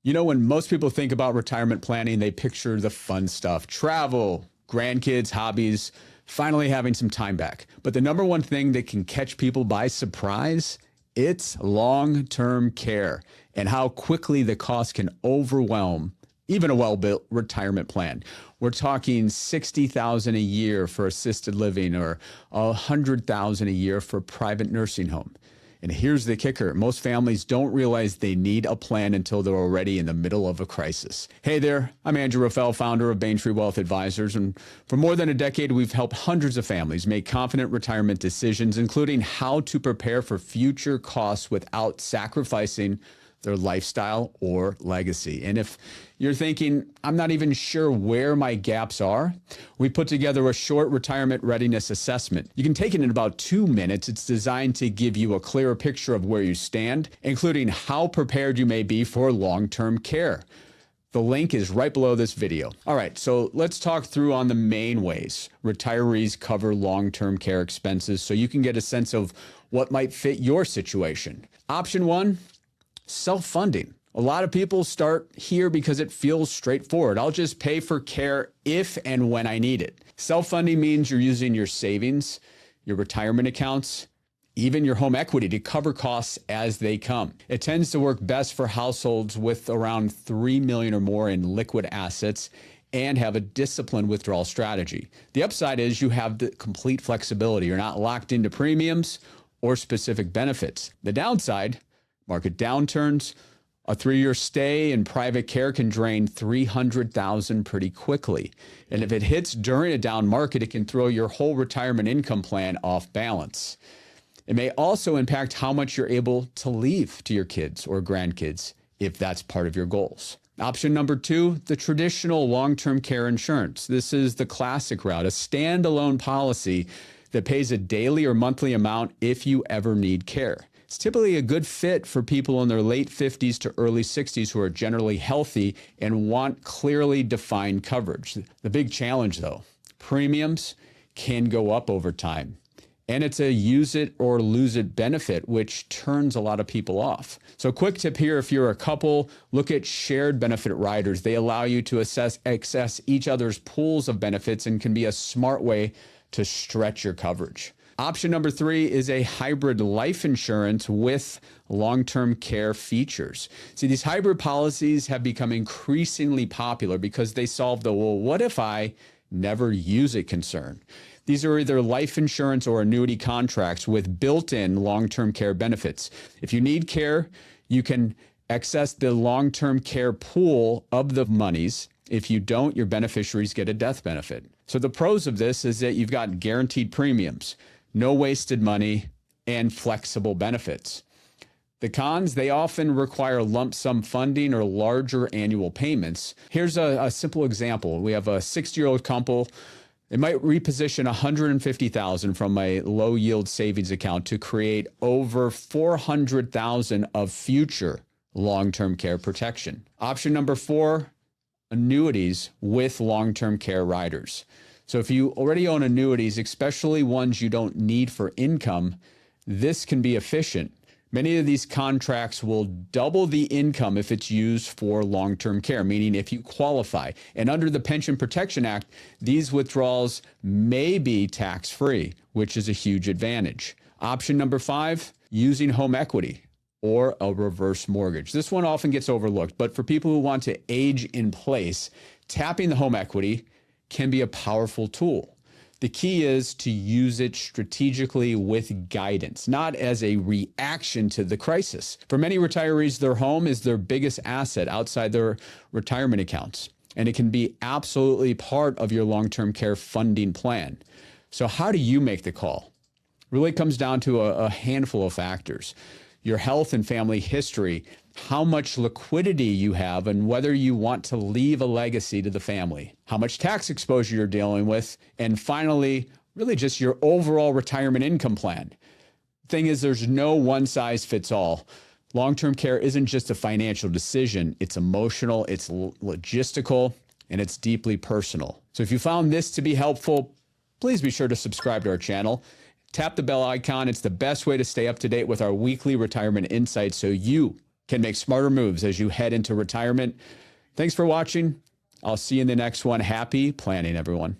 You know, when most people think about retirement planning, they picture the fun stuff, travel, grandkids, hobbies, finally having some time back. But the number one thing that can catch people by surprise, it's long-term care and how quickly the cost can overwhelm even a well-built retirement plan. We're talking $60,000 a year for assisted living or $100,000 a year for private nursing home. And here's the kicker. Most families don't realize they need a plan until they're already in the middle of a crisis. Hey there, I'm Andrew Rafal, founder of Bayntree Wealth Advisors. And for more than a decade, we've helped hundreds of families make confident retirement decisions, including how to prepare for future costs without sacrificing their lifestyle or legacy. And if you're thinking, I'm not even sure where my gaps are, we put together a short retirement readiness assessment. You can take it in about 2 minutes. It's designed to give you a clearer picture of where you stand, including how prepared you may be for long-term care. The link is right below this video. All right, so let's talk through on the main ways retirees cover long-term care expenses so you can get a sense of what might fit your situation. Option one, self-funding. A lot of people start here because it feels straightforward. I'll just pay for care if and when I need it. Self-funding means you're using your savings, your retirement accounts, even your home equity to cover costs as they come. It tends to work best for households with around $3 million or more in liquid assets and have a disciplined withdrawal strategy. The upside is you have the complete flexibility. You're not locked into premiums or specific benefits. The downside, market downturns, a 3-year stay in private care can drain $300,000 pretty quickly. And if it hits during a down market, it can throw your whole retirement income plan off balance. It may also impact how much you're able to leave to your kids or grandkids if that's part of your goals. Option number two, the traditional long-term care insurance. This is the classic route, a standalone policy that pays a daily or monthly amount if you ever need care. It's typically a good fit for people in their late 50s to early 60s who are generally healthy and want clearly defined coverage. The big challenge though, premiums can go up over time. And it's a use it or lose it benefit, which turns a lot of people off. So quick tip here, if you're a couple, look at shared benefit riders. They allow you to access each other's pools of benefits and can be a smart way to stretch your coverage. Option number three is a hybrid life insurance with long-term care features. See, these hybrid policies have become increasingly popular because they solve the, well, what if I never use it concern? These are either life insurance or annuity contracts with built-in long-term care benefits. If you need care, you can access the long-term care pool of the monies. If you don't, your beneficiaries get a death benefit. So the pros of this is that you've got guaranteed premiums, no wasted money, and flexible benefits. The cons, they often require lump sum funding or larger annual payments. Here's a simple example. We have a 60-year-old couple. They might reposition $150,000 from a low yield savings account to create over $400,000 of future long-term care protection. Option number four, annuities with long-term care riders. So if you already own annuities, especially ones you don't need for income, this can be efficient. Many of these contracts will double the income if it's used for long-term care, meaning if you qualify. And under the Pension Protection Act, these withdrawals may be tax-free, which is a huge advantage. Option number five, using home equity or a reverse mortgage. This one often gets overlooked, but for people who want to age in place, tapping the home equity can be a powerful tool. The key is to use it strategically with guidance, not as a reaction to the crisis. For many retirees, their home is their biggest asset outside their retirement accounts, and it can be absolutely part of your long-term care funding plan. So how do you make the call? Really comes down to a handful of factors. Your health and family history, how much liquidity you have, and whether you want to leave a legacy to the family, how much tax exposure you're dealing with, and finally, really just your overall retirement income plan. Thing is, there's no one size fits all. Long-term care isn't just a financial decision. It's emotional, it's logistical, and it's deeply personal. So if you found this to be helpful, please be sure to subscribe to our channel. Tap the bell icon. It's the best way to stay up to date with our weekly retirement insights so you can make smarter moves as you head into retirement. Thanks for watching. I'll see you in the next one. Happy planning, everyone.